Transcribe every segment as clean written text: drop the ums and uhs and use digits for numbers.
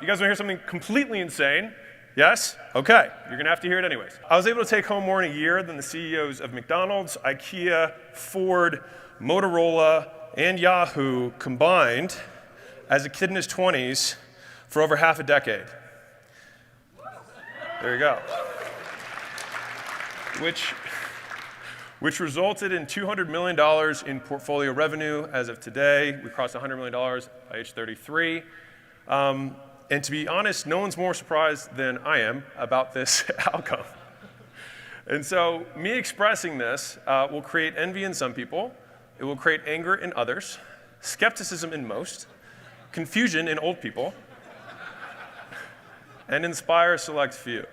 you guys want to hear something completely insane? Yes? Okay, you're gonna have to hear it anyways. I was able to take home more in a year than the CEOs of McDonald's, IKEA, Ford, Motorola, and Yahoo combined as a kid in his 20s for over half a decade. There you go. Which resulted in $200 million in portfolio revenue as of today. We crossed $100 million by age 33. And to be honest, no one's more surprised than I am about this outcome. And so me expressing this will create envy in some people. It will create anger in others, skepticism in most, confusion in old people, and inspire a select few.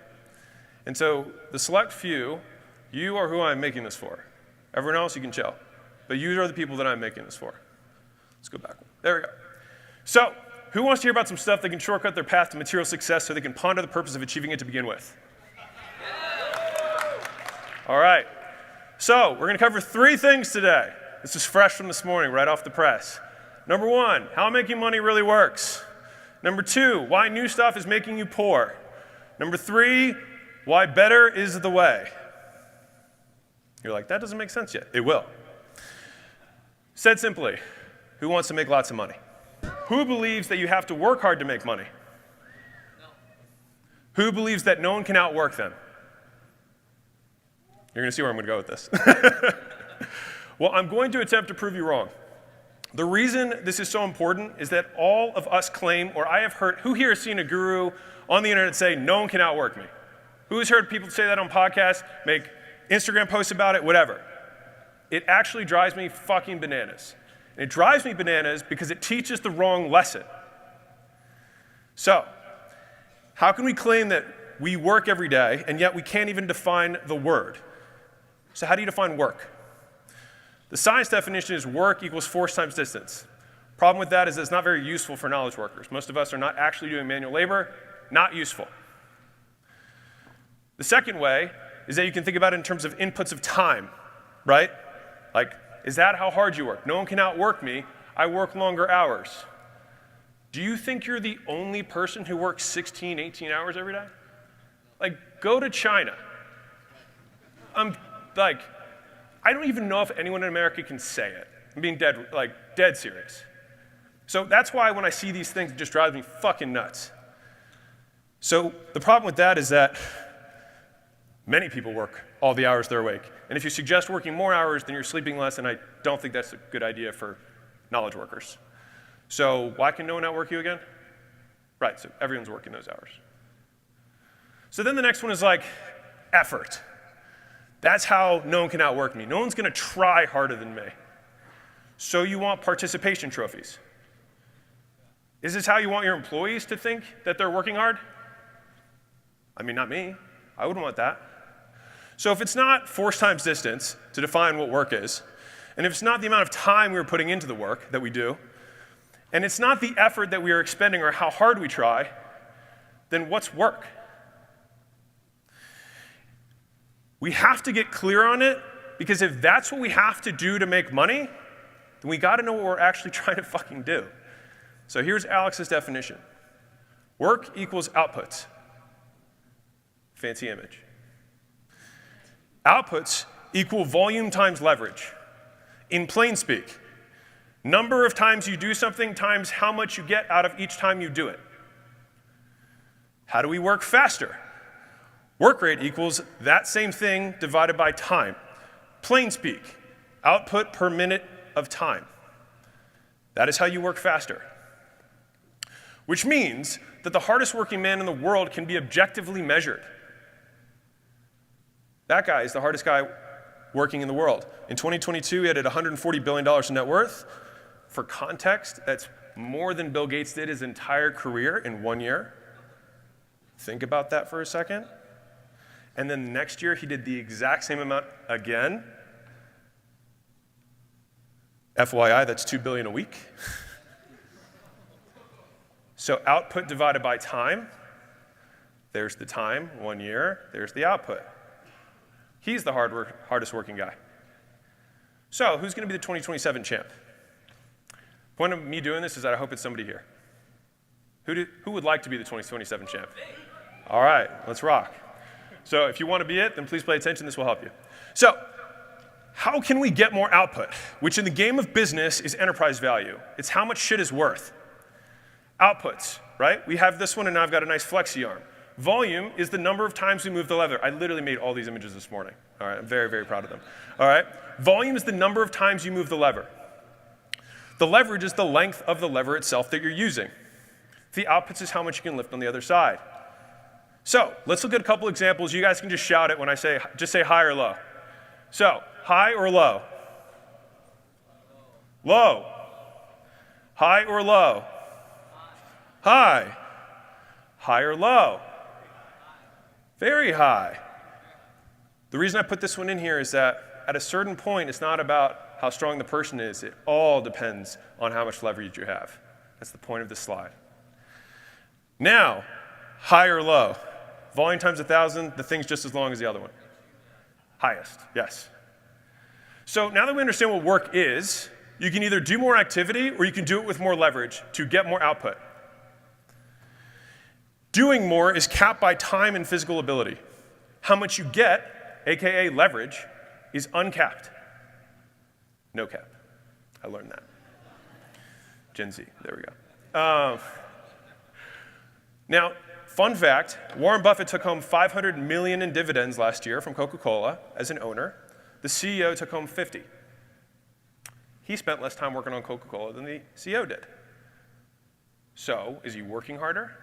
And so the select few, you are who I'm making this for. Everyone else, you can chill. But you are the people that I'm making this for. Let's go back. There we go. So, who wants to hear about some stuff that can shortcut their path to material success so they can ponder the purpose of achieving it to begin with? All right. So, we're going to cover 3 things today. This is fresh from this morning, right off the press. Number 1, how making money really works. Number 2, why new stuff is making you poor. Number 3, why better is the way. You're like, that doesn't make sense yet. It will. Said simply, who wants to make lots of money? Who believes that you have to work hard to make money? No. Who believes that no one can outwork them? You're going to see where I'm going to go with this. Well, I'm going to attempt to prove you wrong. The reason this is so important is that all of us claim, or I have heard, who here has seen a guru on the internet say, no one can outwork me? Who has heard people say that on podcasts, make Instagram posts about it, whatever? It actually drives me fucking bananas. And it drives me bananas because it teaches the wrong lesson. So, how can we claim that we work every day, and yet we can't even define the word? So how do you define work? The science definition is work equals force times distance. Problem with that is it's not very useful for knowledge workers. Most of us are not actually doing manual labor, not useful. The second way is that you can think about it in terms of inputs of time, right? Like, is that how hard you work? No one can outwork me. I work longer hours. Do you think you're the only person who works 16, 18 hours every day? Like, go to China. I don't even know if anyone in America can say it. I'm being dead serious. So that's why when I see these things, it just drives me fucking nuts. So the problem with that is that many people work all the hours they're awake. And if you suggest working more hours, then you're sleeping less, and I don't think that's a good idea for knowledge workers. So why can no one outwork you again? Right, so everyone's working those hours. So then the next one is like effort. That's how no one can outwork me. No one's going to try harder than me. So you want participation trophies. Is this how you want your employees to think that they're working hard? I mean, not me. I wouldn't want that. So if it's not force times distance to define what work is, and if it's not the amount of time we're putting into the work that we do, and it's not the effort that we are expending or how hard we try, then what's work? We have to get clear on it, because if that's what we have to do to make money, then we got to know what we're actually trying to fucking do. So here's Alex's definition. Work equals outputs. Fancy image. Outputs equal volume times leverage. In plain speak, number of times you do something times how much you get out of each time you do it. How do we work faster? Work rate equals that same thing divided by time. Plain speak, output per minute of time. That is how you work faster. Which means that the hardest working man in the world can be objectively measured. That guy is the hardest guy working in the world. In 2022, he had $140 billion in net worth. For context, that's more than Bill Gates did his entire career in 1 year. Think about that for a second. And then the next year, he did the exact same amount again. FYI, that's $2 billion a week. So output divided by time, there's the time, 1 year, there's the output. He's the hardest working guy. So who's going to be the 2027 champ? The point of me doing this is that I hope it's somebody here. Who would like to be the 2027 champ? All right, let's rock. So if you want to be it, then please pay attention. This will help you. So how can we get more output, which in the game of business is enterprise value? It's how much shit is worth. Outputs, right? We have this one, and now I've got a nice flexi arm. Volume is the number of times we move the lever. I literally made all these images this morning. All right, I'm very, very proud of them. All right, volume is the number of times you move the lever. The leverage is the length of the lever itself that you're using. The outputs is how much you can lift on the other side. So let's look at a couple examples. You guys can just shout it when I say, just say high or low. So high or low? Low. High or low? High. High or low? Very high. The reason I put this one in here is that at a certain point, it's not about how strong the person is. It all depends on how much leverage you have. That's the point of this slide. Now, high or low? Volume times 1,000, the thing's just as long as the other one. Highest, yes. So now that we understand what work is, you can either do more activity or you can do it with more leverage to get more output. Doing more is capped by time and physical ability. How much you get, AKA leverage, is uncapped. No cap. I learned that. Gen Z, there we go. Now, fun fact, Warren Buffett took home $500 million in dividends last year from Coca-Cola as an owner. The CEO took home 50. He spent less time working on Coca-Cola than the CEO did. So, is he working harder?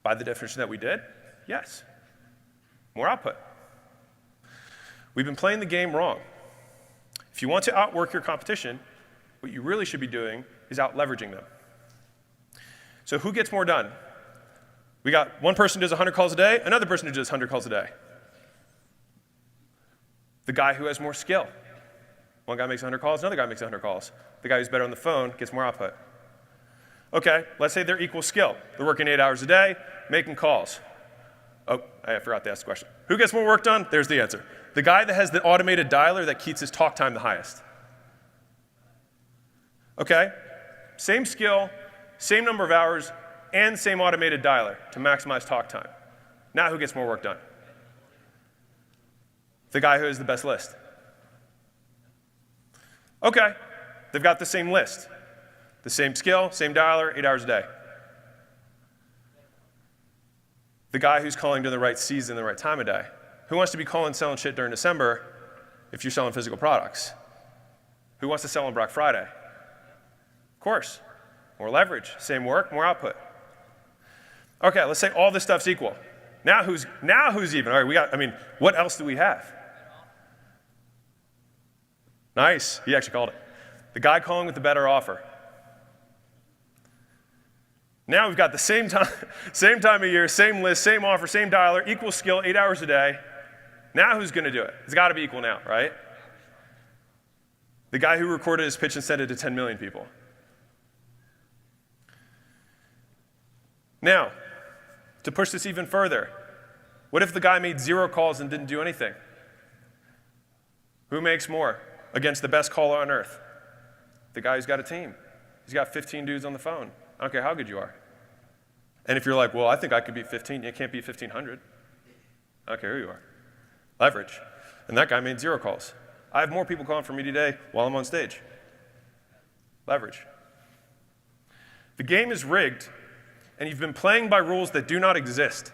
By the definition that we did, yes. More output. We've been playing the game wrong. If you want to outwork your competition, what you really should be doing is out-leveraging them. So who gets more done? We got one person who does 100 calls a day, another person who does 100 calls a day. The guy who has more skill. One guy makes 100 calls, another guy makes 100 calls. The guy who's better on the phone gets more output. Okay, let's say they're equal skill. They're working 8 hours a day, making calls. Oh, I forgot to ask the question. Who gets more work done? There's the answer. The guy that has the automated dialer that keeps his talk time the highest. Okay, same skill, same number of hours, and same automated dialer to maximize talk time. Now who gets more work done? The guy who has the best list. Okay, they've got the same list. The same skill, same dialer, 8 hours a day. The guy who's calling to the right season, the right time of day. Who wants to be calling selling shit during December if you're selling physical products? Who wants to sell on Black Friday? Of course, more leverage, same work, more output. Okay, let's say all this stuff's equal. Now who's even? All right, what else do we have? Nice, he actually called it. The guy calling with the better offer. Now we've got the same time of year, same list, same offer, same dialer, equal skill, 8 hours a day. Now who's going to do it? It's got to be equal now, right? The guy who recorded his pitch and sent it to 10 million people. Now, to push this even further, what if the guy made 0 calls and didn't do anything? Who makes more against the best caller on earth? The guy who's got a team. He's got 15 dudes on the phone. I don't care how good you are. And if you're like, well, I think I could beat 15, you can't beat 1,500. I don't care who you are. Leverage. And that guy made 0 calls. I have more people calling for me today while I'm on stage. Leverage. The game is rigged, and you've been playing by rules that do not exist.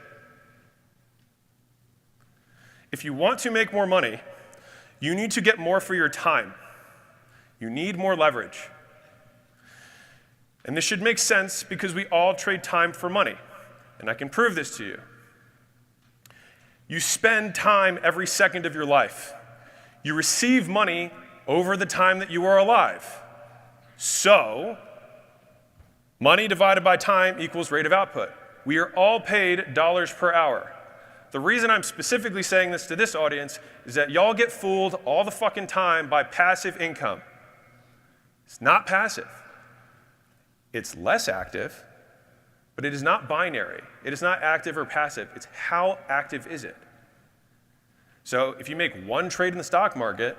If you want to make more money, you need to get more for your time. You need more leverage. And this should make sense because we all trade time for money. And I can prove this to you. You spend time every second of your life. You receive money over the time that you are alive. So, money divided by time equals rate of output. We are all paid dollars per hour. The reason I'm specifically saying this to this audience is that y'all get fooled all the fucking time by passive income. It's not passive. It's less active, but it is not binary. It is not active or passive. It's how active is it? So if you make one trade in the stock market,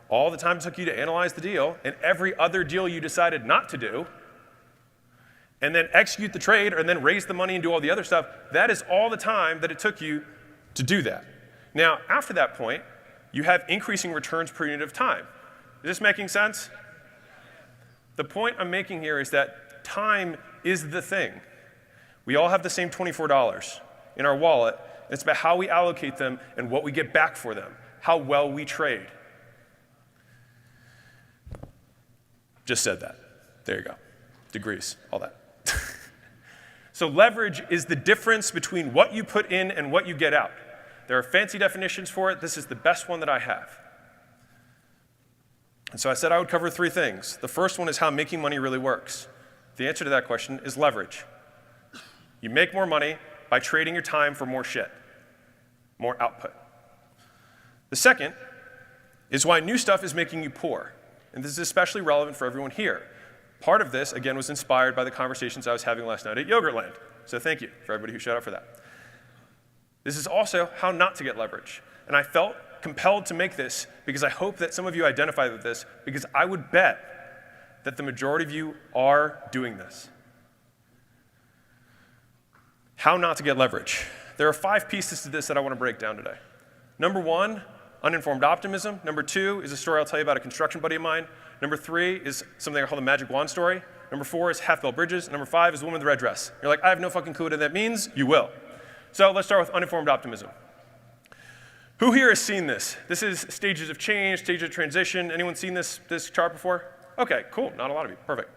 all the time it took you to analyze the deal, and every other deal you decided not to do, and then execute the trade, and then raise the money and do all the other stuff, that is all the time that it took you to do that. Now, after that point, you have increasing returns per unit of time. Is this making sense? The point I'm making here is that time is the thing. We all have the same $24 in our wallet. It's about how we allocate them and what we get back for them, how well we trade. Just said that. There you go. Degrees, all that. So leverage is the difference between what you put in and what you get out. There are fancy definitions for it. This is the best one that I have. And so I said I would cover 3 things. The first one is how making money really works. The answer to that question is leverage. You make more money by trading your time for more shit, more output. The second is why new stuff is making you poor. And this is especially relevant for everyone here. Part of this, again, was inspired by the conversations I was having last night at Yogurtland. So thank you for everybody who showed up for that. This is also how not to get leverage. And I felt compelled to make this because I hope that some of you identify with this, because I would bet that the majority of you are doing this. How not to get leverage. There are 5 pieces to this that I want to break down today. Number 1, uninformed optimism. Number 2 is a story I'll tell you about a construction buddy of mine. Number 3 is something I call the magic wand story. Number 4 is half-built bridges. Number 5 is the woman with the red dress. You're like, I have no fucking clue what that means. You will. So let's start with uninformed optimism. Who here has seen this? This is stages of change, stages of transition. Anyone seen this chart before? Okay, cool. Not a lot of you. Perfect.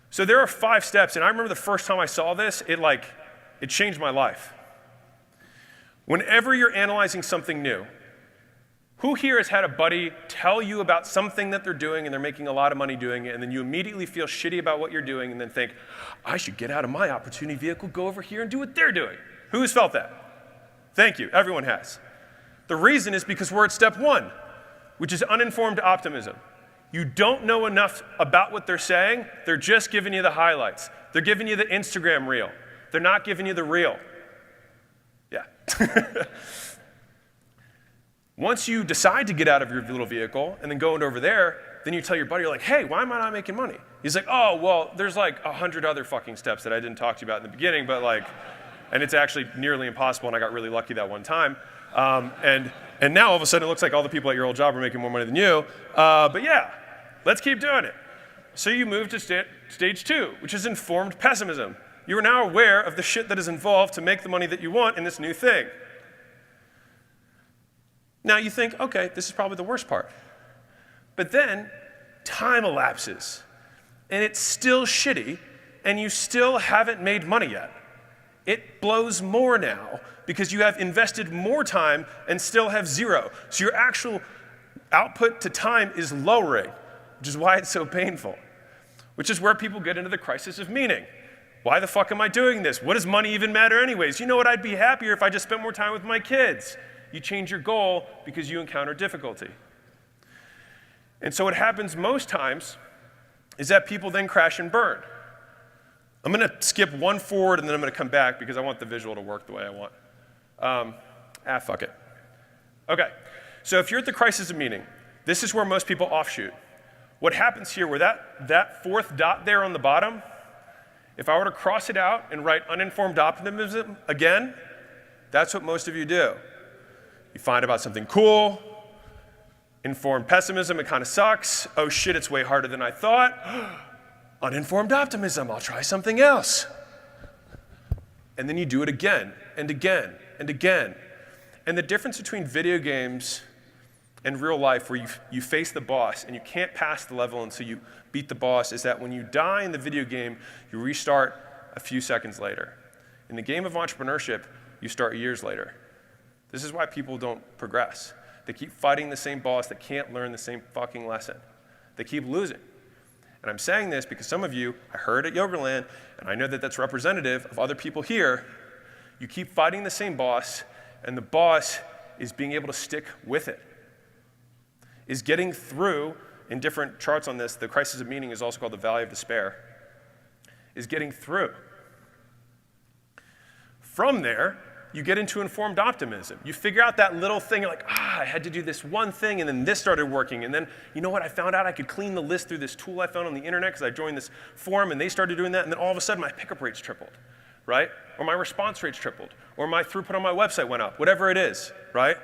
So there are 5 steps, and I remember the first time I saw this, it changed my life. Whenever you're analyzing something new, who here has had a buddy tell you about something that they're doing and they're making a lot of money doing it, and then you immediately feel shitty about what you're doing and then think, I should get out of my opportunity vehicle, go over here and do what they're doing? Who has felt that? Thank you. Everyone has. The reason is because we're at step 1, which is uninformed optimism. You don't know enough about what they're saying. They're just giving you the highlights. They're giving you the Instagram reel. They're not giving you the real. Yeah. Once you decide to get out of your little vehicle and then go over there, then you tell your buddy, you're like, hey, why am I not making money? He's like, oh, well, there's like 100 other fucking steps that I didn't talk to you about in the beginning, but and it's actually nearly impossible, and I got really lucky that one time. And now all of a sudden it looks like all the people at your old job are making more money than you. But yeah, let's keep doing it. So you move to stage 2, which is informed pessimism. You are now aware of the shit that is involved to make the money that you want in this new thing. Now you think, okay, this is probably the worst part. But then time elapses, and it's still shitty, and you still haven't made money yet. It blows more now because you have invested more time and still have 0. So your actual output to time is lowering, which is why it's so painful, which is where people get into the crisis of meaning. Why the fuck am I doing this? What does money even matter anyways? You know what? I'd be happier if I just spent more time with my kids. You change your goal because you encounter difficulty. And so what happens most times is that people then crash and burn. I'm going to skip 1 forward and then I'm going to come back because I want the visual to work the way I want. Fuck it. Okay, so if you're at the crisis of meaning, this is where most people offshoot. What happens here, where that 4th dot there on the bottom, if I were to cross it out and write uninformed optimism again, that's what most of you do. You find about something cool. Informed pessimism, it kind of sucks. Oh shit, it's way harder than I thought. Uninformed optimism, I'll try something else. And then you do it again and again and again. And the difference between video games and real life, where you face the boss and you can't pass the level until you beat the boss, is that when you die in the video game, you restart a few seconds later. In the game of entrepreneurship, you start years later. This is why people don't progress. They keep fighting the same boss that can't learn the same fucking lesson. They keep losing. And I'm saying this because some of you, I heard at Yogurtland, and I know that that's representative of other people here, you keep fighting the same boss, and the boss is being able to stick with it. Is getting through, in different charts on this, the crisis of meaning is also called the valley of despair, is getting through. From there, you get into informed optimism. You figure out that little thing, you're like, I had to do this one thing, and then this started working. And then, you know what? I found out I could clean the list through this tool I found on the internet because I joined this forum, and they started doing that. And then all of a sudden, my pickup rates tripled, right? Or my response rates tripled, or my throughput on my website went up, whatever it is, right?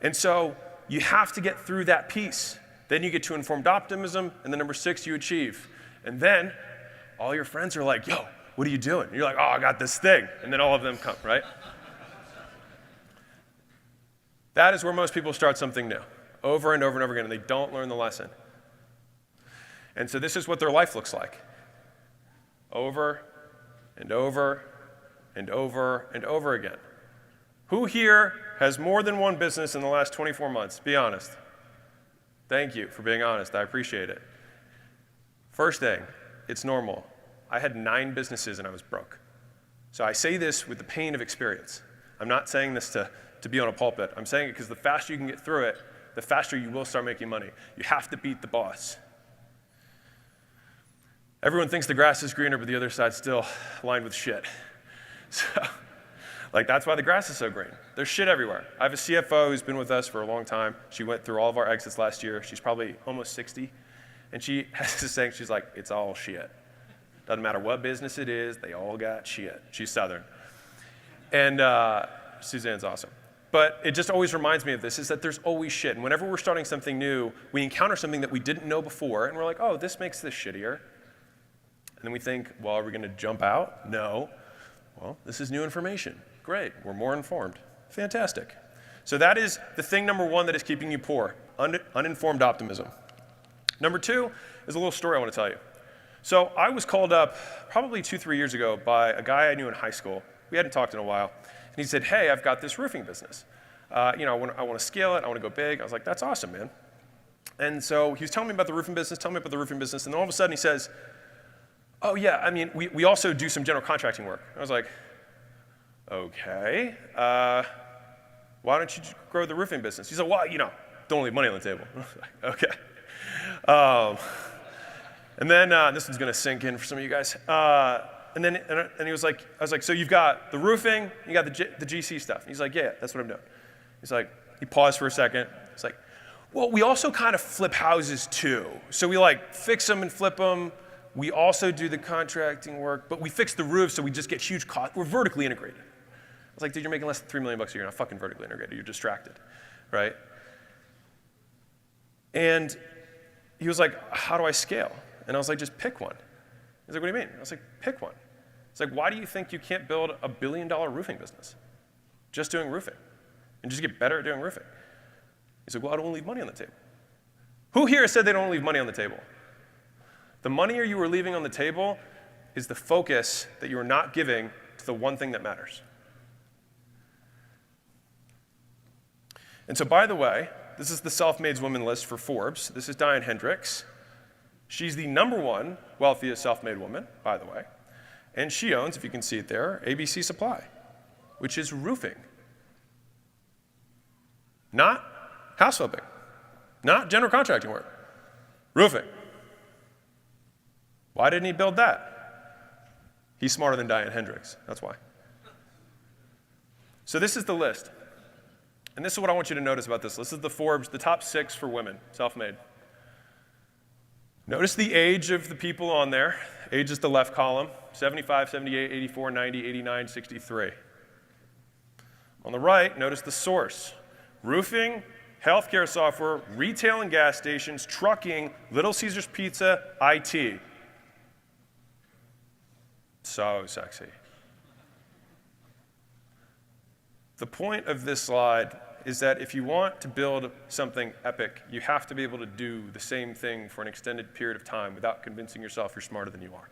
And so you have to get through that piece. Then you get to informed optimism, and then number 6, you achieve. And then all your friends are like, yo, what are you doing? And you're like, oh, I got this thing. And then all of them come, right? That is where most people start something new, over and over and over again, and they don't learn the lesson. And so this is what their life looks like. Over and over and over and over again. Who here has more than one business in the last 24 months? Be honest. Thank you for being honest. I appreciate it. First thing, it's normal. I had 9 businesses and I was broke. So I say this with the pain of experience. I'm not saying this to be on a pulpit. I'm saying it because the faster you can get through it, the faster you will start making money. You have to beat the boss. Everyone thinks the grass is greener, but the other side's still lined with shit. So, that's why the grass is so green. There's shit everywhere. I have a CFO who's been with us for a long time. She went through all of our exits last year. She's probably almost 60. And she has this saying, she's like, it's all shit. Doesn't matter what business it is, they all got shit. She's Southern. And Suzanne's awesome. But it just always reminds me of this, is that there's always shit. And whenever we're starting something new, we encounter something that we didn't know before, and we're like, oh, this makes this shittier. And then we think, well, are we going to jump out? No. Well, this is new information. Great. We're more informed. Fantastic. So that is the thing number 1 that is keeping you poor, uninformed optimism. Number 2 is a little story I want to tell you. So I was called up probably 2-3 years ago by a guy I knew in high school. We hadn't talked in a while. And he said, hey, I've got this roofing business. I want to scale it. I want to go big. I was like, that's awesome, man. And so he was telling me about the roofing business, and then all of a sudden he says, oh, yeah, I mean, we also do some general contracting work. I was like, okay. Why don't you grow the roofing business? He's like, well, don't leave money on the table. I was like, okay. And then this one's going to sink in for some of you guys. And he was like, I was like, so you've got the roofing, you got the GC stuff. And he's like, yeah, that's what I'm doing. He's like, he paused for a second. He's like, well, we also kind of flip houses too. So we fix them and flip them. We also do the contracting work, but we fix the roof so we just get huge costs. We're vertically integrated. I was like, dude, you're making less than $3 million a year. You're not fucking vertically integrated. You're distracted, right? And he was like, how do I scale? And I was like, just pick one. He's like, what do you mean? I was like, pick one. It's like, why do you think you can't build a $1 billion roofing business? Just doing roofing. And just get better at doing roofing. He's like, well, I don't leave money on the table. Who here said they don't leave money on the table? The money you are leaving on the table is the focus that you are not giving to the one thing that matters. And so, by the way, this is the self-made woman list for Forbes. This is Diane Hendricks. She's the #1 wealthiest self-made woman, by the way. And she owns, if you can see it there, ABC Supply, which is roofing. Not house flipping. Not general contracting work. Roofing. Why didn't he build that? He's smarter than Diane Hendricks. That's why. So this is the list. And this is what I want you to notice about this list. This is the Forbes, the top 6 for women, self-made. Notice the age of the people on there. Age is the left column, 75, 78, 84, 90, 89, 63. On the right, notice the source. Roofing, healthcare software, retail and gas stations, trucking, Little Caesars Pizza, IT. So sexy. The point of this slide is that if you want to build something epic, you have to be able to do the same thing for an extended period of time without convincing yourself you're smarter than you are.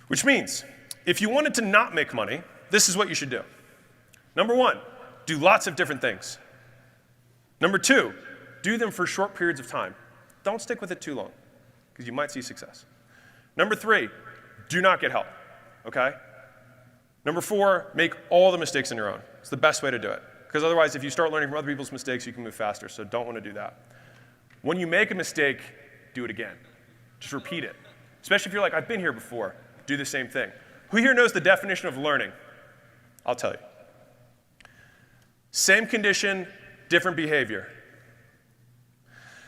Which means, if you wanted to not make money, this is what you should do. Number 1, do lots of different things. Number 2, do them for short periods of time. Don't stick with it too long, because you might see success. Number 3, do not get help, okay? Number 4, make all the mistakes on your own. It's the best way to do it. Because otherwise, if you start learning from other people's mistakes, you can move faster, so don't want to do that. When you make a mistake, do it again. Just repeat it. Especially if you're like, I've been here before, do the same thing. Who here knows the definition of learning? I'll tell you. Same condition, different behavior.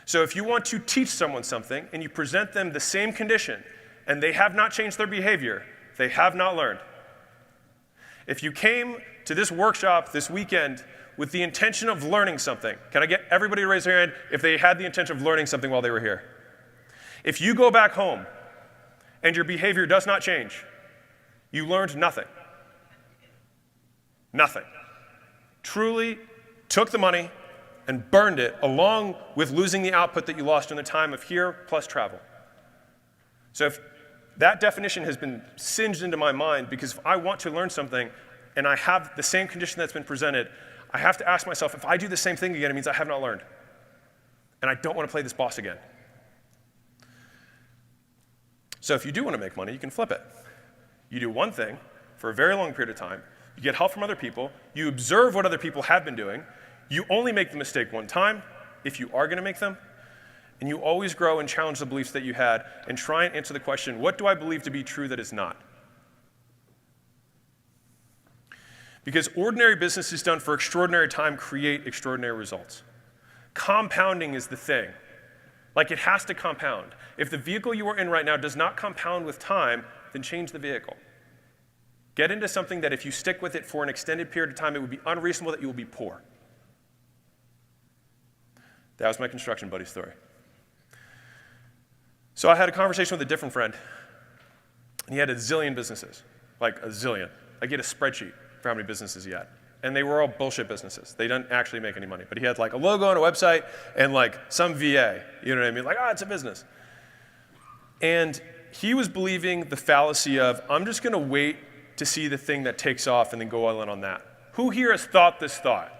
So if you want to teach someone something and you present them the same condition and they have not changed their behavior, they have not learned. If you came to this workshop this weekend with the intention of learning something, can I get everybody to raise their hand if they had the intention of learning something while they were here? If you go back home and your behavior does not change, you learned nothing. Nothing. Truly took the money and burned it along with losing the output that you lost in the time of here plus travel. So if that definition has been singed into my mind, because if I want to learn something and I have the same condition that's been presented, I have to ask myself, if I do the same thing again, it means I have not learned. And I don't want to play this boss again. So if you do want to make money, you can flip it. You do one thing for a very long period of time, you get help from other people, you observe what other people have been doing, you only make the mistake one time, if you are going to make them, and you always grow and challenge the beliefs that you had and try and answer the question, what do I believe to be true that is not? Because ordinary businesses done for extraordinary time create extraordinary results. Compounding is the thing. Like, it has to compound. If the vehicle you are in right now does not compound with time, then change the vehicle. Get into something that if you stick with it for an extended period of time, it would be unreasonable that you will be poor. That was my construction buddy story. So I had a conversation with a different friend, and he had a zillion businesses, like a zillion. I get a spreadsheet for how many businesses he had. And they were all bullshit businesses. They didn't actually make any money. But he had like a logo and a website and like some VA, you know what I mean? Like, it's a business. And he was believing the fallacy of, I'm just gonna wait to see the thing that takes off and then go all in on that. Who here has thought this thought?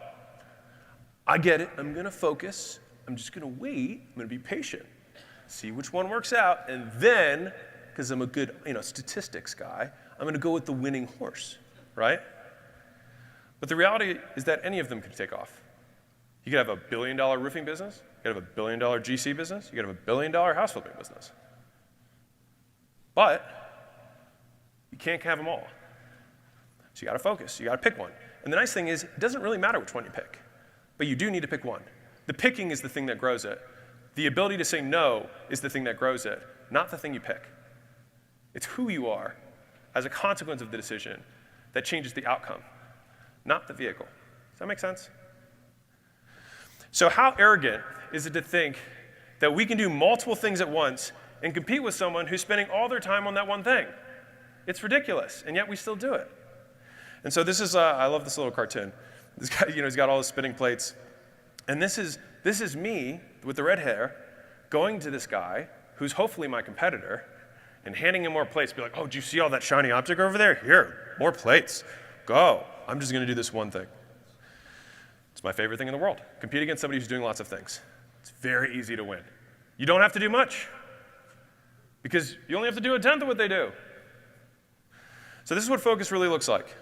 I get it, I'm gonna focus, I'm just gonna wait, I'm gonna be patient, see which one works out, and then, because I'm a good statistics guy, I'm gonna go with the winning horse, right? But the reality is that any of them could take off. You could have $1 billion roofing business, you could have $1 billion GC business, you could have $1 billion house flipping business. But you can't have them all. So you gotta focus, you gotta pick one. And the nice thing is, it doesn't really matter which one you pick, but you do need to pick one. The picking is the thing that grows it. The ability to say no is the thing that grows it, not the thing you pick. It's who you are as a consequence of the decision that changes the outcome, not the vehicle. Does that make sense? So how arrogant is it to think that we can do multiple things at once and compete with someone who's spending all their time on that one thing? It's ridiculous, and yet we still do it. And so this is, I love this little cartoon. This guy, he's got all his spinning plates. And this is me with the red hair going to this guy who's hopefully my competitor and handing him more plates. Be like, oh, do you see all that shiny object over there? Here, more plates. Go. I'm just going to do this one thing. It's my favorite thing in the world. Compete against somebody who's doing lots of things. It's very easy to win. You don't have to do much because you only have to do 1/10 of what they do. So this is what focus really looks like.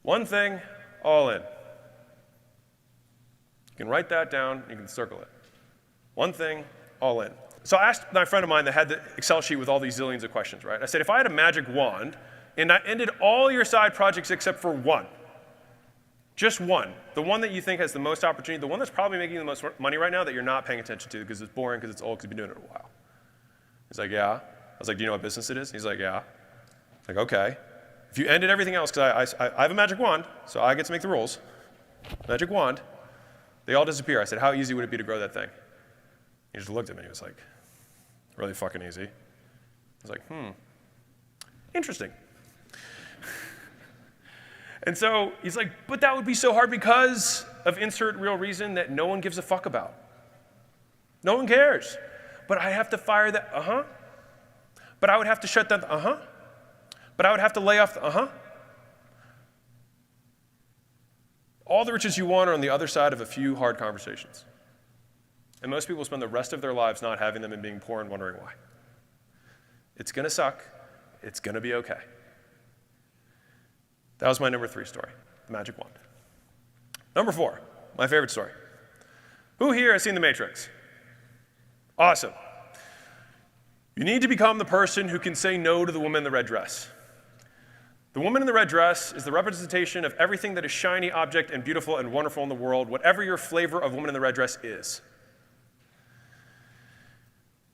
One thing, all in. You can write that down, you can circle it. One thing, all in. So I asked my friend of mine that had the Excel sheet with all these zillions of questions, right? I said, if I had a magic wand and I ended all your side projects except for one, just one, the one that you think has the most opportunity, the one that's probably making the most money right now that you're not paying attention to because it's boring, because it's old, because you've been doing it a while. He's like, yeah. I was like, do you know what business it is? He's like, yeah. Like, okay. If you ended everything else, because I have a magic wand, so I get to make the rules. Magic wand. They all disappear. I said, how easy would it be to grow that thing? He just looked at me. He was like, really fucking easy. I was like, interesting. And so he's like, but that would be so hard because of insert real reason that no one gives a fuck about. No one cares. But I have to fire that, But I would have to shut down the, But I would have to lay off the, All the riches you want are on the other side of a few hard conversations. And most people spend the rest of their lives not having them and being poor and wondering why. It's gonna suck. It's gonna be okay. That was my number 3 story, the magic wand. Number 4, my favorite story. Who here has seen The Matrix? Awesome. You need to become the person who can say no to the woman in the red dress. The woman in the red dress is the representation of everything that is shiny, object, and beautiful and wonderful in the world, whatever your flavor of woman in the red dress is.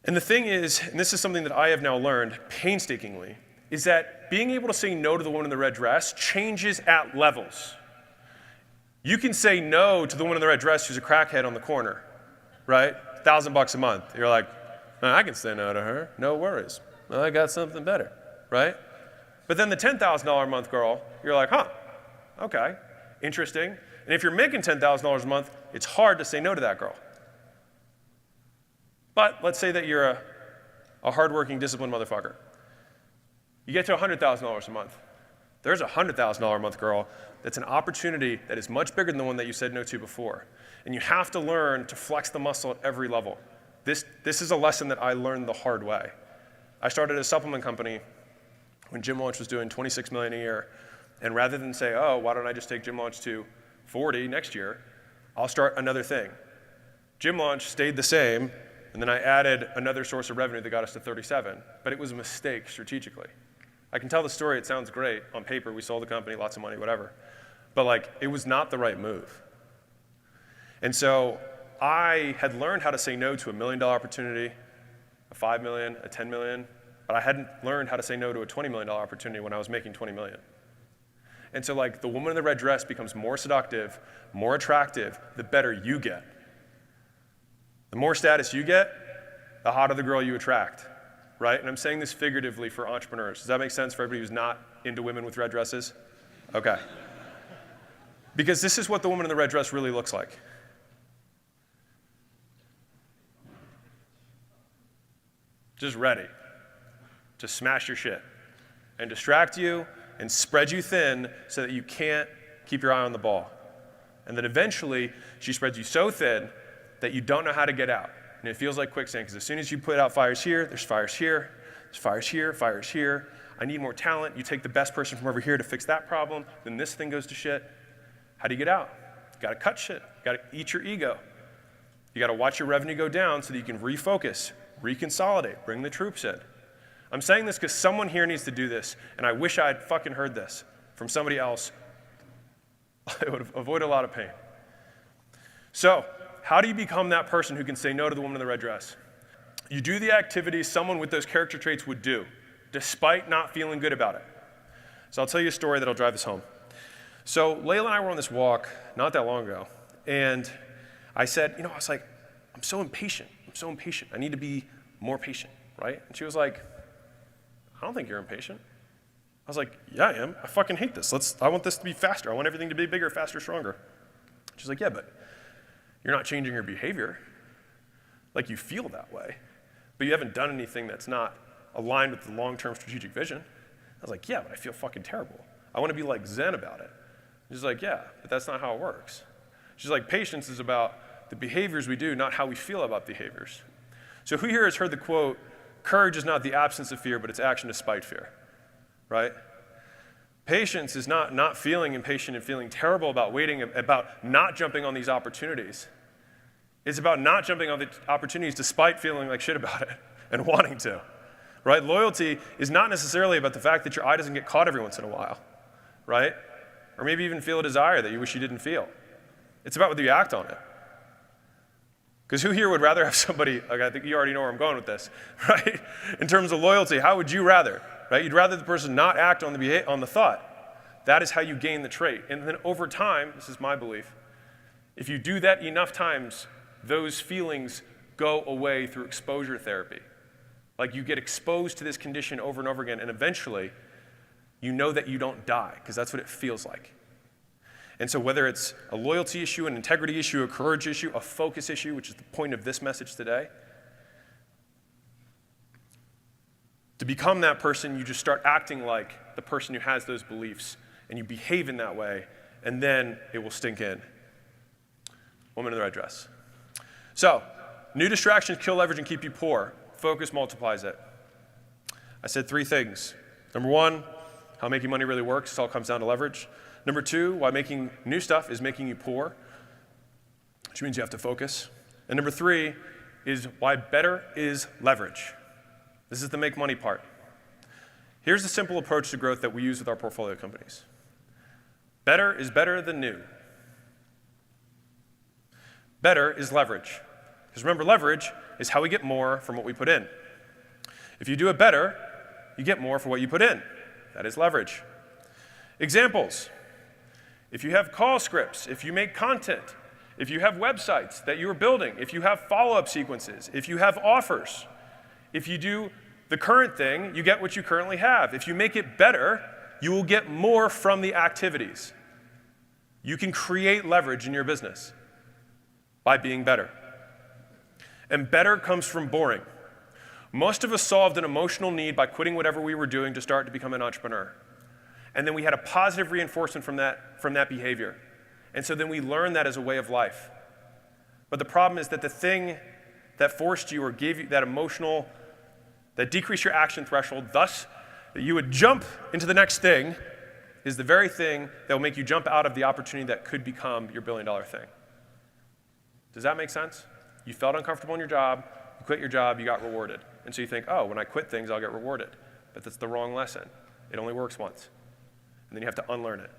And the thing is, and this is something that I have now learned painstakingly, is that being able to say no to the woman in the red dress changes at levels. You can say no to the woman in the red dress who's a crackhead on the corner, right? $1,000 a month. You're like, I can say no to her, no worries. I got something better, right? But then the $10,000 a month girl, you're like, okay, interesting. And if you're making $10,000 a month, it's hard to say no to that girl. But let's say that you're a hardworking, disciplined motherfucker. You get to $100,000 a month. There's a $100,000 a month girl that's an opportunity that is much bigger than the one that you said no to before. And you have to learn to flex the muscle at every level. This is a lesson that I learned the hard way. I started a supplement company when Gym Launch was doing $26 million a year. And rather than say, oh, why don't I just take Gym Launch to 40 next year, I'll start another thing. Gym Launch stayed the same, and then I added another source of revenue that got us to 37. But it was a mistake strategically. I can tell the story, it sounds great. On paper, we sold the company, lots of money, whatever. But it was not the right move. And so I had learned how to say no to a $1 million opportunity, a $5 million, a $10 million, but I hadn't learned how to say no to a $20 million opportunity when I was making $20 million. And so the woman in the red dress becomes more seductive, more attractive, the better you get. The more status you get, the hotter the girl you attract, right? And I'm saying this figuratively for entrepreneurs. Does that make sense for everybody who's not into women with red dresses? Okay. Because this is what the woman in the red dress really looks like. Just ready to smash your shit and distract you and spread you thin so that you can't keep your eye on the ball. And then eventually, she spreads you so thin that you don't know how to get out. And it feels like quicksand, because as soon as you put out fires here, there's fires here, there's fires here, fires here. I need more talent. You take the best person from over here to fix that problem, then this thing goes to shit. How do you get out? You gotta cut shit. You gotta eat your ego. You gotta watch your revenue go down so that you can refocus, reconsolidate, bring the troops in. I'm saying this because someone here needs to do this, and I wish I had fucking heard this from somebody else. It would avoid a lot of pain. So, how do you become that person who can say no to the woman in the red dress? You do the activities someone with those character traits would do, despite not feeling good about it. So I'll tell you a story that'll drive this home. So Layla and I were on this walk not that long ago, and I said, I was like, I'm so impatient. I need to be more patient, right? And she was like, I don't think you're impatient. I was like, yeah, I am. I fucking hate this. I want this to be faster. I want everything to be bigger, faster, stronger. She's like, yeah, but you're not changing your behavior. You feel that way, but you haven't done anything that's not aligned with the long-term strategic vision. I was like, yeah, but I feel fucking terrible. I want to be like Zen about it. She's like, yeah, but that's not how it works. She's like, patience is about the behaviors we do, not how we feel about behaviors. So who here has heard the quote, courage is not the absence of fear, but it's action despite fear, right? Patience is not feeling impatient and feeling terrible about waiting, about not jumping on these opportunities. It's about not jumping on the opportunities despite feeling like shit about it and wanting to, right? Loyalty is not necessarily about the fact that your eye doesn't get caught every once in a while, right? Or maybe even feel a desire that you wish you didn't feel. It's about whether you act on it. Because who here would rather have somebody, I think you already know where I'm going with this, right? In terms of loyalty, how would you rather, right? You'd rather the person not act on the thought. That is how you gain the trait. And then over time, this is my belief, if you do that enough times, those feelings go away through exposure therapy. You get exposed to this condition over and over again, and eventually, you know that you don't die, because that's what it feels like. And so whether it's a loyalty issue, an integrity issue, a courage issue, a focus issue, which is the point of this message today, to become that person, you just start acting like the person who has those beliefs, and you behave in that way, and then it will stink in. Woman in the red dress. So, new distractions kill leverage and keep you poor. Focus multiplies it. I said 3 things. Number 1, how making money really works. It all comes down to leverage. Number 2, why making new stuff is making you poor, which means you have to focus. And number 3 is why better is leverage. This is the make money part. Here's the simple approach to growth that we use with our portfolio companies. Better is better than new. Better is leverage. Because remember, leverage is how we get more from what we put in. If you do it better, you get more for what you put in. That is leverage. Examples. If you have call scripts, if you make content, if you have websites that you are building, if you have follow-up sequences, if you have offers, if you do the current thing, you get what you currently have. If you make it better, you will get more from the activities. You can create leverage in your business by being better. And better comes from boring. Most of us solved an emotional need by quitting whatever we were doing to start to become an entrepreneur. And then we had a positive reinforcement from that behavior. And so then we learned that as a way of life. But the problem is that the thing that forced you or gave you that emotional, that decreased your action threshold, thus that you would jump into the next thing, is the very thing that will make you jump out of the opportunity that could become your billion-dollar thing. Does that make sense? You felt uncomfortable in your job, you quit your job, you got rewarded. And so you think, oh, when I quit things, I'll get rewarded. But that's the wrong lesson. It only works once. And then you have to unlearn it.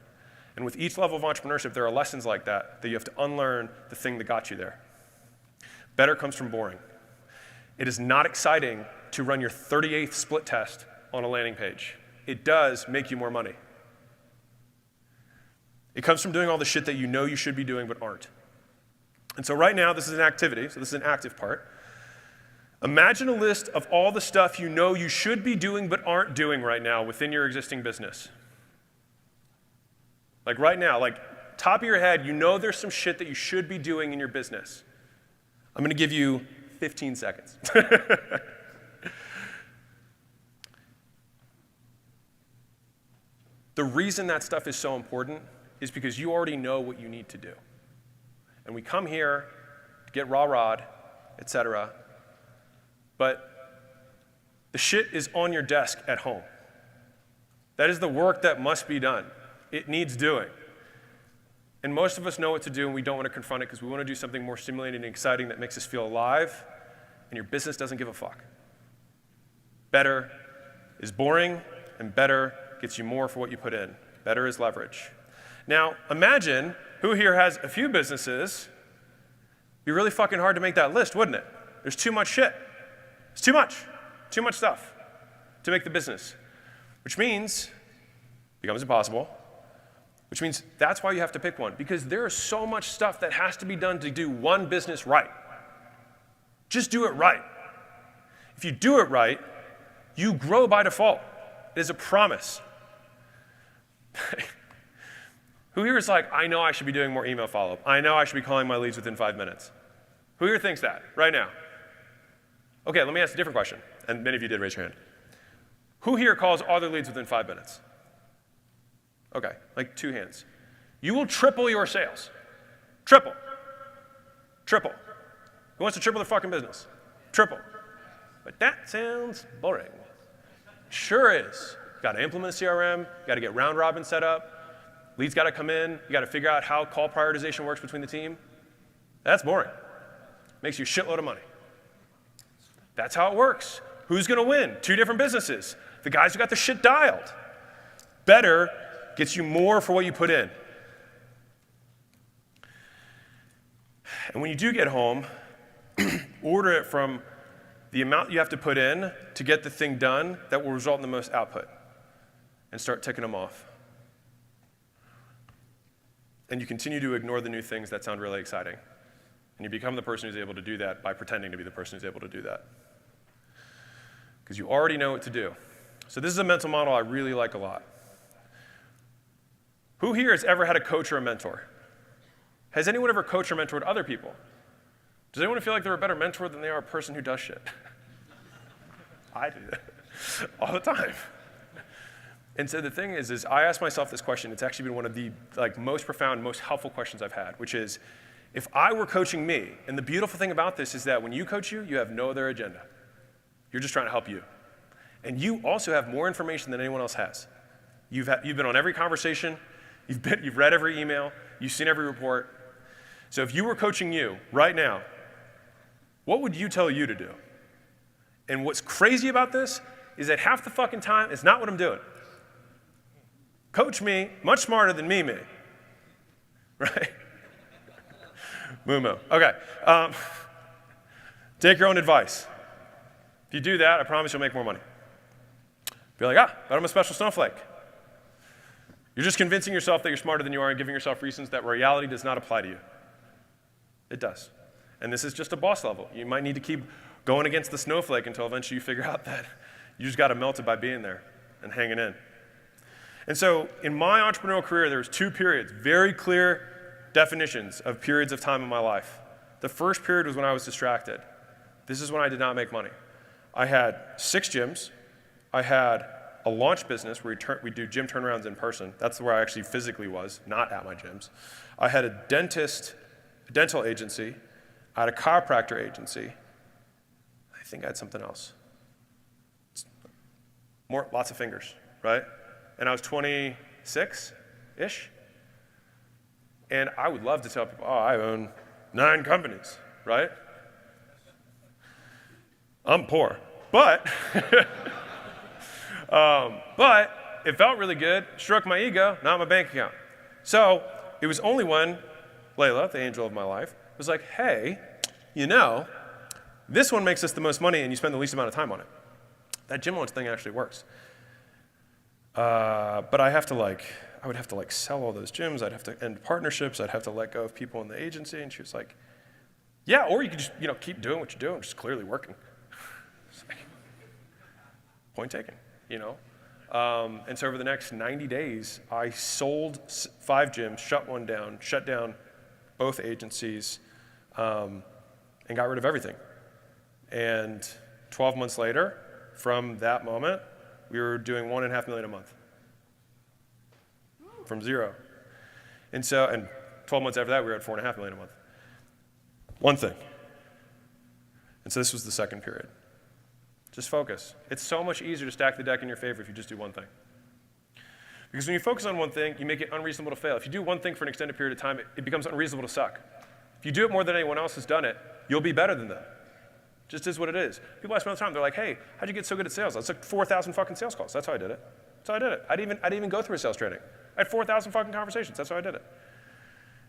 And with each level of entrepreneurship, there are lessons like that you have to unlearn the thing that got you there. Better comes from boring. It is not exciting to run your 38th split test on a landing page. It does make you more money. It comes from doing all the shit that you know you should be doing but aren't. And so right now, this is an activity, so this is an active part. Imagine a list of all the stuff you know you should be doing but aren't doing right now within your existing business. Like right now, like top of your head, you know there's some shit that you should be doing in your business. I'm going to give you 15 seconds. The reason that stuff is so important is because you already know what you need to do. And we come here to get rah-rahed, etc. But the shit is on your desk at home. That is the work that must be done. It needs doing. And most of us know what to do, and we don't want to confront it because we want to do something more stimulating and exciting that makes us feel alive, and your business doesn't give a fuck. Better is boring, and better gets you more for what you put in. Better is leverage. Now, imagine who here has a few businesses. It'd be really fucking hard to make that list, wouldn't it? There's too much shit. It's too much stuff to make the business, which means it becomes impossible, which means that's why you have to pick one, because there is so much stuff that has to be done to do one business right. Just do it right. If you do it right, you grow by default. It is a promise. Who here is like, I know I should be doing more email follow-up. I know I should be calling my leads within 5 minutes. Who here thinks that right now? Okay, let me ask a different question. And many of you did raise your hand. Who here calls all their leads within 5 minutes? Okay, like 2 hands. You will triple your sales. Triple. Triple. Who wants to triple their fucking business? Triple. But that sounds boring. Sure is. Got to implement a CRM. Got to get round robin set up. Leads got to come in. You got to figure out how call prioritization works between the team. That's boring. Makes you a shitload of money. That's how it works. Who's going to win? 2 different businesses. The guys who got the shit dialed. Better gets you more for what you put in. And when you do get home, order it from the amount you have to put in to get the thing done that will result in the most output, and start ticking them off. And you continue to ignore the new things that sound really exciting. And you become the person who's able to do that by pretending to be the person who's able to do that. Because you already know what to do. So this is a mental model I really like a lot. Who here has ever had a coach or a mentor? Has anyone ever coached or mentored other people? Does anyone feel like they're a better mentor than they are a person who does shit? I do that all the time. And so the thing is I ask myself this question. It's actually been one of the most profound, most helpful questions I've had, which is, if I were coaching me, and the beautiful thing about this is that when you coach you have no other agenda. You're just trying to help you. And you also have more information than anyone else has. You've been on every conversation. You've read every email. You've seen every report. So if you were coaching you right now, what would you tell you to do? And what's crazy about this is that half the fucking time it's not what I'm doing. Coach me, much smarter than me, right? Moo-moo. Okay. Take your own advice. If you do that, I promise you'll make more money. Be like, but I'm a special snowflake. You're just convincing yourself that you're smarter than you are and giving yourself reasons that reality does not apply to you. It does. And this is just a boss level. You might need to keep going against the snowflake until eventually you figure out that you just got to melt it by being there and hanging in. And so in my entrepreneurial career, there was 2 periods, very clear definitions of periods of time in my life. The first period was when I was distracted. This is when I did not make money. I had 6 gyms. I had a launch business where we do gym turnarounds in person. That's where I actually physically was, not at my gyms. I had a dental agency. I had a chiropractor agency. I think I had something else. Lots of fingers, right? And I was 26-ish. And I would love to tell people, I own 9 companies, right? I'm poor, but it felt really good, stroked my ego, not my bank account. So it was only when Layla, the angel of my life, was like, hey, this one makes us the most money and you spend the least amount of time on it. That gym launch thing actually works. But I would have to sell all those gyms. I'd have to end partnerships. I'd have to let go of people in the agency. And she was like, yeah, or you could just, keep doing what you're doing, which is clearly working. Like, point taken, And so over the next 90 days, I sold 5 gyms, shut down both agencies, and got rid of everything. And 12 months later, from that moment, we were doing $1.5 million a month. From 0. And 12 months after that, we were at $4.5 million a month. One thing. And so this was the second period. Just focus. It's so much easier to stack the deck in your favor if you just do one thing. Because when you focus on one thing, you make it unreasonable to fail. If you do one thing for an extended period of time, it becomes unreasonable to suck. If you do it more than anyone else has done it, you'll be better than them. Just is what it is. People ask me all the time, they're like, hey, how'd you get so good at sales? I took 4,000 fucking sales calls. That's how I did it. That's how I did it. I didn't even go through a sales training. I had 4,000 fucking conversations. That's how I did it.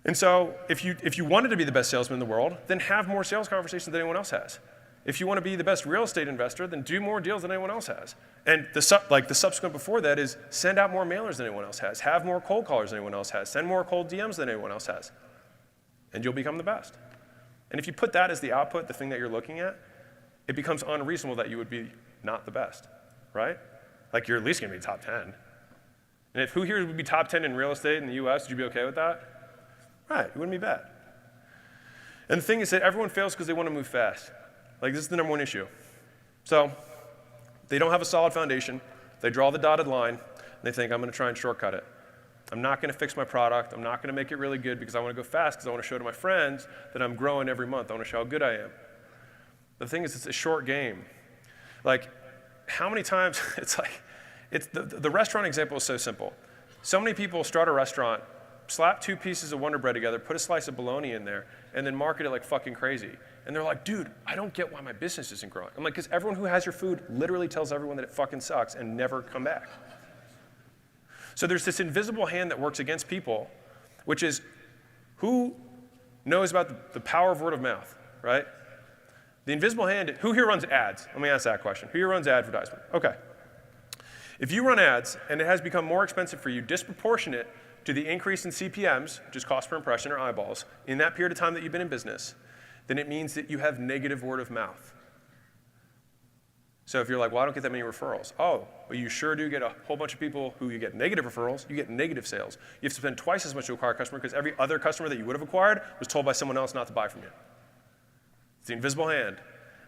And so if you wanted to be the best salesman in the world, then have more sales conversations than anyone else has. If you want to be the best real estate investor, then do more deals than anyone else has. And the subsequent before that is send out more mailers than anyone else has. Have more cold callers than anyone else has. Send more cold DMs than anyone else has. And you'll become the best. And if you put that as the output, the thing that you're looking at, it becomes unreasonable that you would be not the best, right? Like you're at least going to be top 10. And who here would be top 10 in real estate in the US, would you be okay with that? Right, it wouldn't be bad. And the thing is that everyone fails because they want to move fast. Like this is the number one issue. So they don't have a solid foundation. They draw the dotted line, and they think, I'm going to try and shortcut it. I'm not going to fix my product. I'm not going to make it really good because I want to go fast because I want to show to my friends that I'm growing every month. I want to show how good I am. The thing is, it's a short game. Like, how many times, the restaurant example is so simple. So many people start a restaurant, slap 2 pieces of Wonder Bread together, put a slice of bologna in there, and then market it like fucking crazy. And they're like, dude, I don't get why my business isn't growing. I'm like, because everyone who has your food literally tells everyone that it fucking sucks and never come back. So there's this invisible hand that works against people, which is who knows about the power of word of mouth, right? The invisible hand, who here runs ads? Let me ask that question. Who here runs advertisement? Okay. If you run ads and it has become more expensive for you, disproportionate to the increase in CPMs, which is cost per impression or eyeballs, in that period of time that you've been in business, then it means that you have negative word of mouth. So if you're like, well, I don't get that many referrals. Oh, but you sure do get a whole bunch of people who you get negative referrals, you get negative sales. You have to spend twice as much to acquire a customer because every other customer that you would have acquired was told by someone else not to buy from you. It's the invisible hand.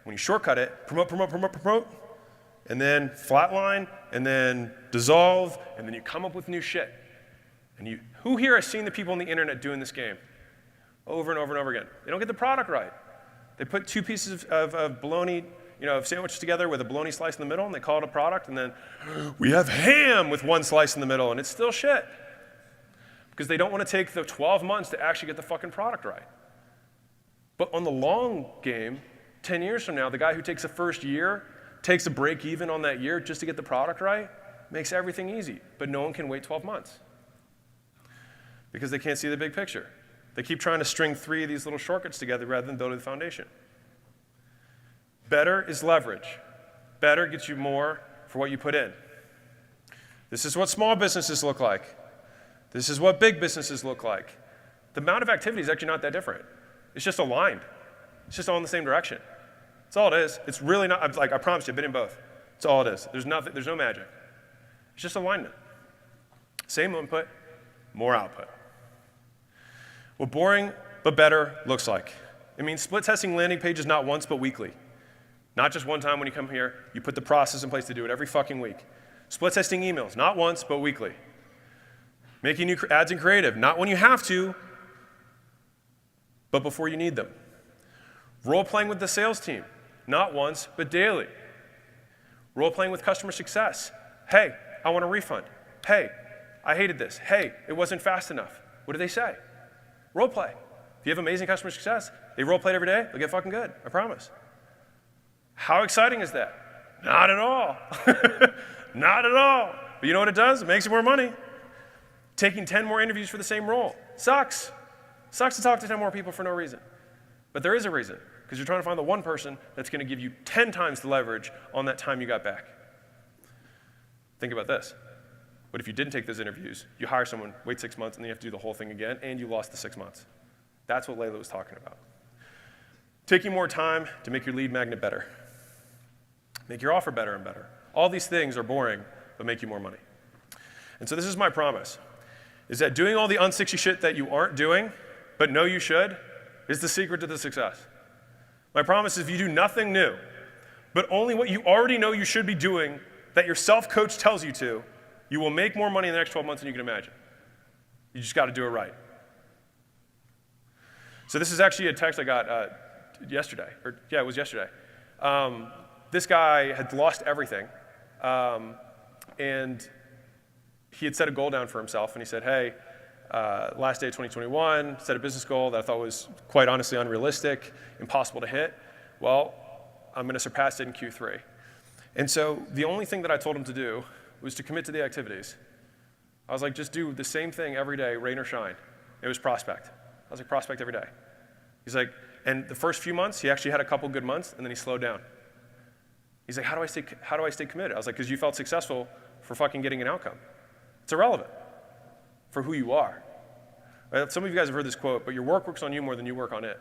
When you shortcut it, promote, and then flatline, and then dissolve, and then you come up with new shit. And who here has seen the people on the internet doing this game? Over and over and over again. They don't get the product right. They put 2 pieces of bologna, sandwiches together with a bologna slice in the middle, and they call it a product, and then we have ham with 1 slice in the middle, and it's still shit. Because they don't want to take the 12 months to actually get the fucking product right. But on the long game, 10 years from now, the guy who takes the first year takes a break even on that year just to get the product right, makes everything easy. But no one can wait 12 months because they can't see the big picture. They keep trying to string 3 of these little shortcuts together rather than building the foundation. Better is leverage. Better gets you more for what you put in. This is what small businesses look like. This is what big businesses look like. The amount of activity is actually not that different. It's just aligned. It's just all in the same direction. That's all it is. It's really not, like I promise you, I've been in both. That's all it is. There's no magic. It's just alignment. Same input, more output. What boring but better looks like. It means split testing landing pages not once but weekly. Not just one time when you come here. You put the process in place to do it every fucking week. Split testing emails, not once but weekly. Making new ads in creative, not when you have to, but before you need them. Role playing with the sales team, not once but daily. Role playing with customer success. Hey, I want a refund. Hey, I hated this. Hey, it wasn't fast enough. What do they say? Role play. If you have amazing customer success, they role play it every day, they'll get fucking good, I promise. How exciting is that? Not at all. Not at all. But you know what it does? It makes you more money. Taking 10 more interviews for the same role. Sucks. Sucks to talk to 10 more people for no reason. But there is a reason, because you're trying to find the one person that's going to give you 10 times the leverage on that time you got back. Think about this. What if you didn't take those interviews? You hire someone, wait 6 months, and then you have to do the whole thing again, and you lost the 6 months. That's what Layla was talking about. Taking more time to make your lead magnet better. Make your offer better and better. All these things are boring, but make you more money. And so this is my promise, is that doing all the unsexy shit that you aren't doing, but know you should, is the secret to the success. My promise is if you do nothing new, but only what you already know you should be doing that your self-coach tells you to, you will make more money in the next 12 months than you can imagine. You just got to do it right. So this is actually a text I got yesterday. It was yesterday. This guy had lost everything, and he had set a goal down for himself, and he said, hey, last day of 2021, set a business goal that I thought was quite honestly unrealistic, impossible to hit. Well, I'm going to surpass it in Q3. And so the only thing that I told him to do was to commit to the activities. I was like, just do the same thing every day, rain or shine. It was prospect. I was like, prospect every day. He's like, and the first few months, he actually had a couple good months, and then he slowed down. He's like, how do I stay committed? I was like, because you felt successful for fucking getting an outcome. It's irrelevant for who you are. Right? Some of you guys have heard this quote, but your work works on you more than you work on it.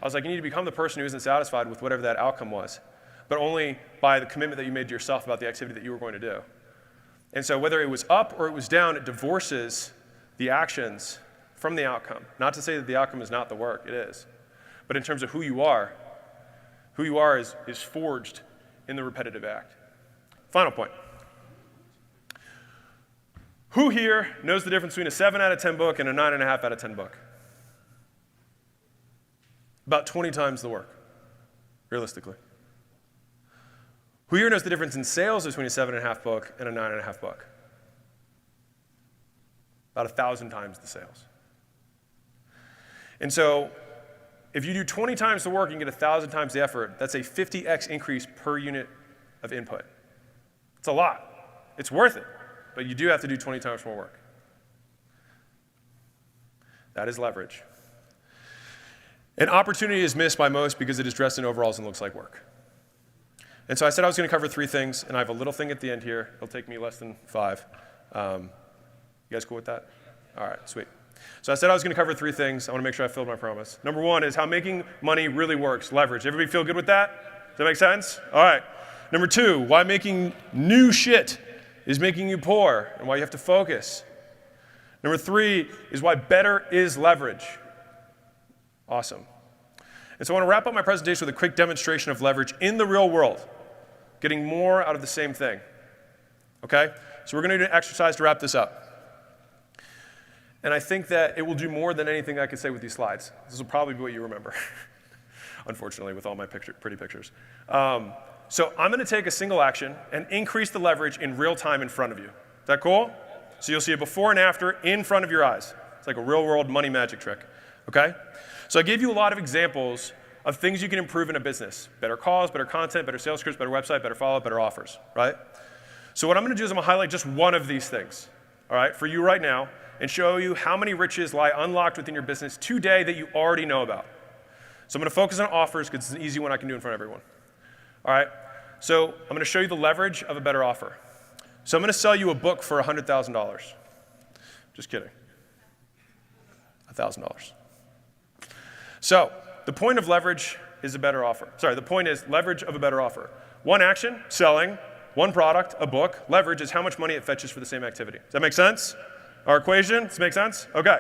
I was like, you need to become the person who isn't satisfied with whatever that outcome was, but only by the commitment that you made to yourself about the activity that you were going to do. And so whether it was up or it was down, it divorces the actions from the outcome. Not to say that the outcome is not the work, it is. But in terms of who you are is forged in the repetitive act. Final point. Who here knows the difference between a 7 out of 10 book and a 9.5 out of 10 book? About 20 times the work, realistically. Who here knows the difference in sales between a 7.5 book and a 9.5 book? About 1,000 times the sales. And so, if you do 20 times the work and get 1,000 times the effort, that's a 50x increase per unit of input. It's a lot. It's worth it, but you do have to do 20 times more work. That is leverage. An opportunity is missed by most because it is dressed in overalls and looks like work. And so I said I was going to cover 3 things, and I have a little thing at the end here. It'll take me less than 5. You guys cool with that? All right, sweet. So I said I was going to cover 3 things. I want to make sure I filled my promise. Number 1 is how making money really works, leverage. Everybody feel good with that? Does that make sense? All right. Number 2, why making new shit is making you poor and why you have to focus. Number 3 is why better is leverage. Awesome. And so I want to wrap up my presentation with a quick demonstration of leverage in the real world, getting more out of the same thing. Okay? So we're going to do an exercise to wrap this up. And I think that it will do more than anything I could say with these slides. This will probably be what you remember, unfortunately, with all my pretty pictures. So I'm going to take a single action and increase the leverage in real time in front of you. Is that cool? So you'll see a before and after in front of your eyes. It's like a real-world money magic trick. Okay? So I gave you a lot of examples of things you can improve in a business. Better calls, better content, better sales scripts, better website, better follow-up, better offers, right? So what I'm going to do is I'm going to highlight just one of these things, all right, for you right now, and show you how many riches lie unlocked within your business today that you already know about. So I'm going to focus on offers because it's an easy one I can do in front of everyone. All right, so I'm going to show you the leverage of a better offer. So I'm going to sell you a book for $100,000. Just kidding. $1,000. So the point of leverage is a better offer. Sorry, the point is leverage of a better offer. One action, selling, one product, a book. Leverage is how much money it fetches for the same activity. Does that make sense? Our equation, does it make sense? Okay.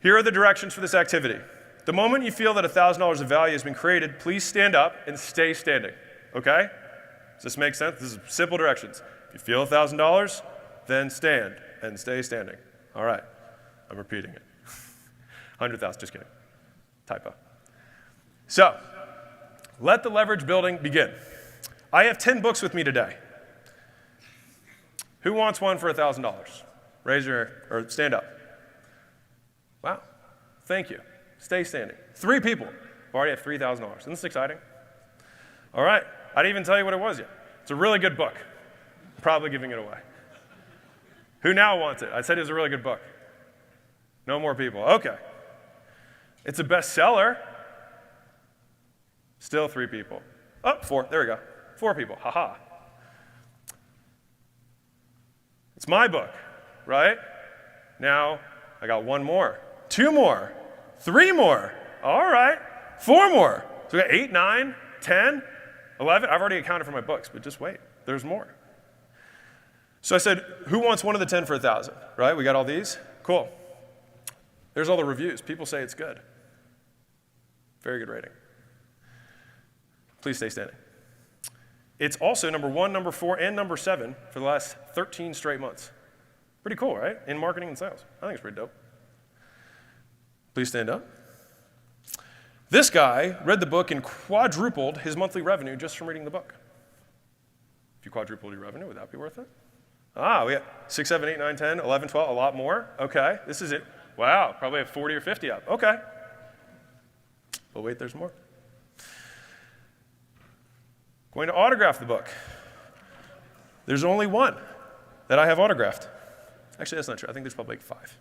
Here are the directions for this activity. The moment you feel that $1,000 of value has been created, please stand up and stay standing, okay? Does this make sense? This is simple directions. If you feel $1,000, then stand and stay standing. All right, I'm repeating it. 100,000, just kidding. Typo. So, let the leverage building begin. I have 10 books with me today. Who wants one for $1,000? Raise your, or stand up. Wow, thank you. Stay standing. 3 people. We already have $3,000. Isn't this exciting? All right, I didn't even tell you what it was yet. It's a really good book. I'm probably giving it away. Who now wants it? I said it was a really good book. No more people. Okay. It's a bestseller. Still 3 people. Oh, 4. There we go. 4 people. Ha-ha. It's my book, right? Now, I got 1 more. 2 more. 3 more. All right. 4 more. So we got 8, 9, 10, 11. I've already accounted for my books, but just wait. There's more. So I said, who wants one of the 10 for 1,000? Right? We got all these? Cool. There's all the reviews. People say it's good. Very good rating. Please stay standing. It's also number 1, number 4, and number 7 for the last 13 straight months. Pretty cool, right? In marketing and sales. I think it's pretty dope. Please stand up. This guy read the book and quadrupled his monthly revenue just from reading the book. If you quadrupled your revenue, would that be worth it? Ah, we have 6, 7, 8, 9, 10, 11, 12, a lot more. Okay, this is it. Wow, probably have 40 or 50 up. Okay. But wait, there's more. Going to autograph the book. There's only 1 that I have autographed. Actually, that's not true. I think there's probably like 5.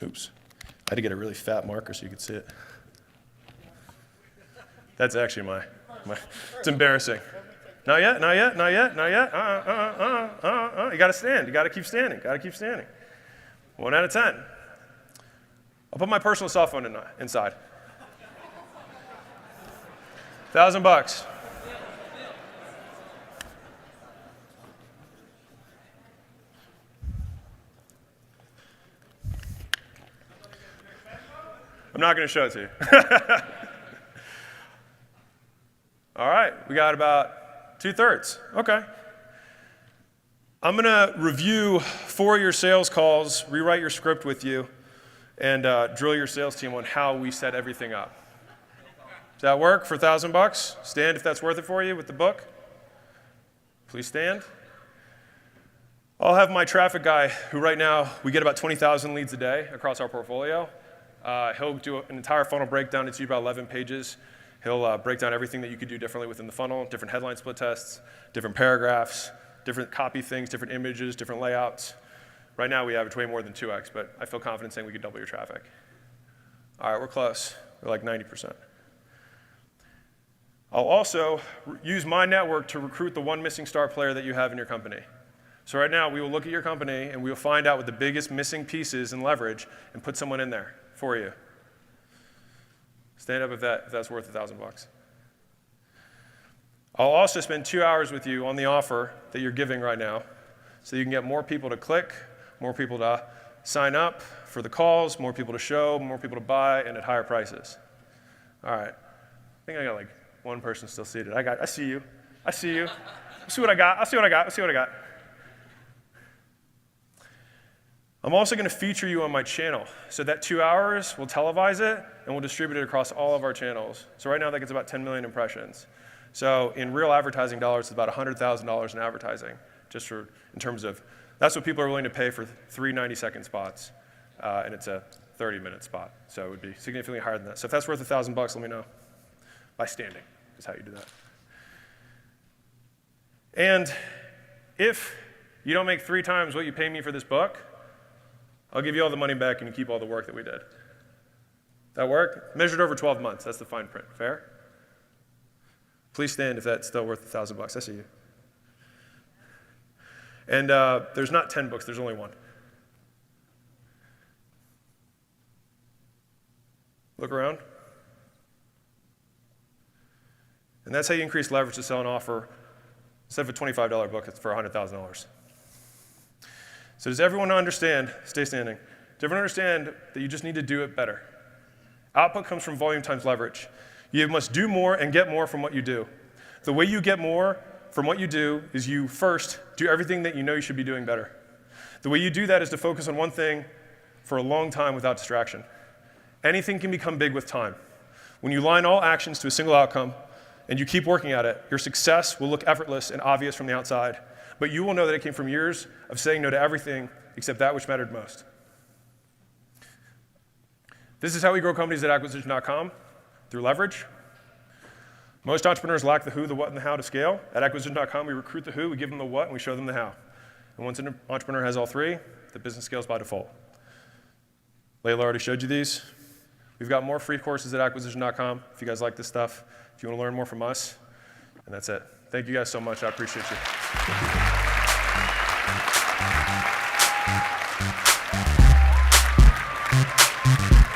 Oops. I had to get a really fat marker so you could see it. That's actually my it's embarrassing. Not yet, not yet, not yet, not yet. You gotta stand. You gotta keep standing. Gotta keep standing. 1 out of 10. I'll put my personal cell phone inside. $1,000. I'm not going to show it to you. All right, we got about 2/3. Okay. I'm going to review 4 of your sales calls, rewrite your script with you, and drill your sales team on how we set everything up. Does that work for $1,000? Stand if that's worth it for you with the book. Please stand. I'll have my traffic guy, who right now we get about 20,000 leads a day across our portfolio. He'll do an entire funnel breakdown. It's about 11 pages. He'll break down everything that you could do differently within the funnel, different headline split tests, different paragraphs, different copy things, different images, different layouts. Right now we average way more than 2x, but I feel confident saying we could double your traffic. All right, we're close. We're like 90%. I'll also use my network to recruit the 1 missing star player that you have in your company. So right now we will look at your company and we will find out what the biggest missing piece is in leverage and put someone in there for you. Stand up if that's worth $1,000. I'll also spend 2 hours with you on the offer that you're giving right now so you can get more people to click, more people to sign up for the calls, more people to show, more people to buy, and at higher prices. All right. I think I got like 1 person still seated. I see you. I see you. I'll see what I got. I'll see what I got. I'll see what I got. I'm also going to feature you on my channel. So that 2 hours, we'll televise it, and we'll distribute it across all of our channels. So right now that gets about 10 million impressions. So in real advertising dollars, it's about $100,000 in advertising, just in terms of, that's what people are willing to pay for 3 90-second spots. and it's a 30-minute spot. So it would be significantly higher than that. So if that's worth $1,000, let me know. By standing is how you do that. And if you don't make 3 times what you pay me for this book, I'll give you all the money back and you keep all the work that we did. That work? Measured over 12 months. That's the fine print. Fair? Please stand if that's still worth $1,000. I see you. And there's not 10 books. There's only one. Look around. And that's how you increase leverage to sell an offer. Instead of a $25 book, it's for $100,000. So does everyone understand, stay standing, does everyone understand that you just need to do it better? Output comes from volume times leverage. You must do more and get more from what you do. The way you get more from what you do is you first do everything that you know you should be doing better. The way you do that is to focus on one thing for a long time without distraction. Anything can become big with time. When you line all actions to a single outcome and you keep working at it, your success will look effortless and obvious from the outside, but you will know that it came from years of saying no to everything except that which mattered most. This is how we grow companies at acquisition.com, through leverage. Most entrepreneurs lack the who, the what, and the how to scale. At acquisition.com, we recruit the who, we give them the what, and we show them the how. And once an entrepreneur has all 3, the business scales by default. Layla already showed you these. We've got more free courses at acquisition.com if you guys like this stuff, if you want to learn more from us. And that's it. Thank you guys so much. I appreciate you.